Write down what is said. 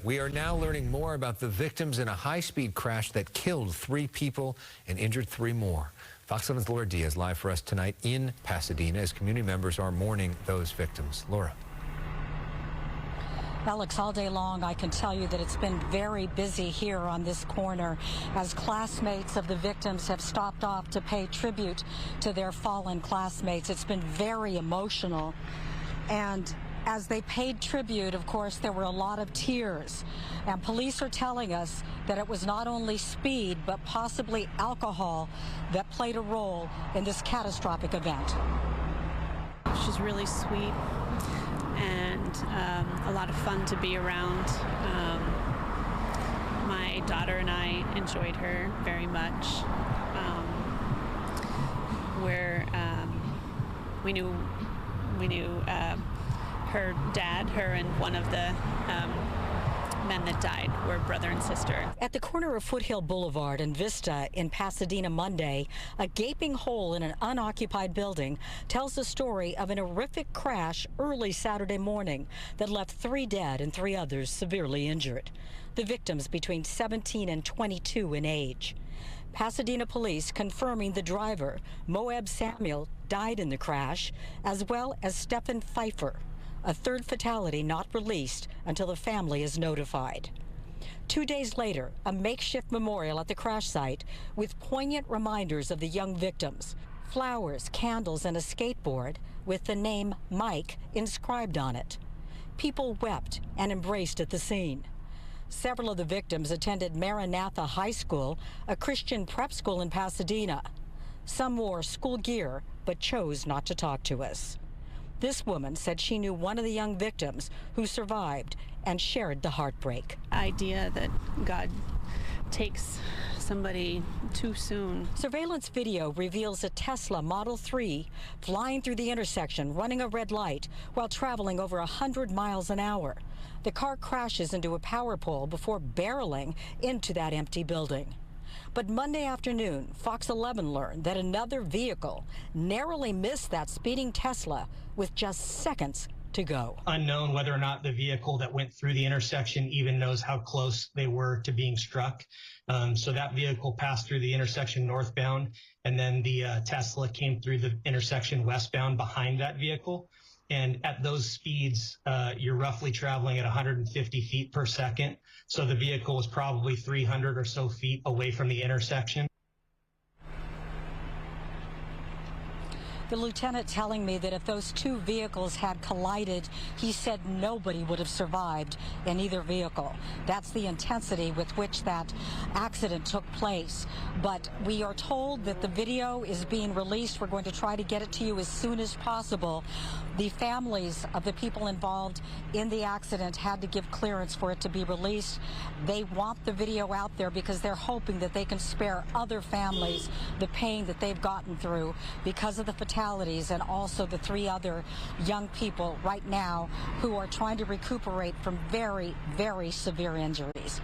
We are now learning more about the victims in a high-speed crash that killed 3 people and injured 3 more. Fox 7's Laura Diaz live for us tonight in Pasadena as community members are mourning those victims. Laura. Alex, all day long, I can tell you that it's been very busy here on this corner as classmates of the victims have stopped off to pay tribute to their fallen classmates. It's been very emotional. And as they paid tribute, of course, there were a lot of tears. And police are telling us that it was not only speed, but possibly alcohol that played a role in this catastrophic event. She's really sweet and a lot of fun to be around. My daughter and I enjoyed her very much. We knew her dad, her and one of the men that died were brother and sister. At the corner of Foothill Boulevard and Vista in Pasadena Monday, a gaping hole in an unoccupied building tells the story of an horrific crash early Saturday morning that left 3 dead and 3 others severely injured. The victims between 17 and 22 in age. Pasadena police confirming the driver, Moab Samuel, died in the crash, as well as Stephen Pfeiffer. A 3rd fatality not released until the family is notified. 2 days later, a makeshift memorial at the crash site with poignant reminders of the young victims. Flowers, candles, and a skateboard with the name Mike inscribed on it. People wept and embraced at the scene. Several of the victims attended Maranatha High School, a Christian prep school in Pasadena. Some wore school gear but chose not to talk to us. This woman said she knew one of the young victims who survived and shared the heartbreak. Idea that God takes somebody too soon. Surveillance video reveals a Tesla Model 3 flying through the intersection, running a red light while traveling over 100 miles an hour. The car crashes into a power pole before barreling into that empty building. But Monday afternoon, Fox 11 learned that another vehicle narrowly missed that speeding Tesla with just seconds to go. Unknown whether or not the vehicle that went through the intersection even knows how close they were to being struck. So that vehicle passed through the intersection northbound, and then the Tesla came through the intersection westbound behind that vehicle. And at those speeds, you're roughly traveling at 150 feet per second. So the vehicle was probably 300 or so feet away from the intersection. The lieutenant telling me that if those 2 vehicles had collided, he said nobody would have survived in either vehicle. That's the intensity with which that accident took place. But we are told that the video is being released. We're going to try to get it to you as soon as possible. The families of the people involved in the accident had to give clearance for it to be released. They want the video out there because they're hoping that they can spare other families the pain that they've gotten through because of the fatalities and also the 3 other young people right now who are trying to recuperate from very, very severe injuries.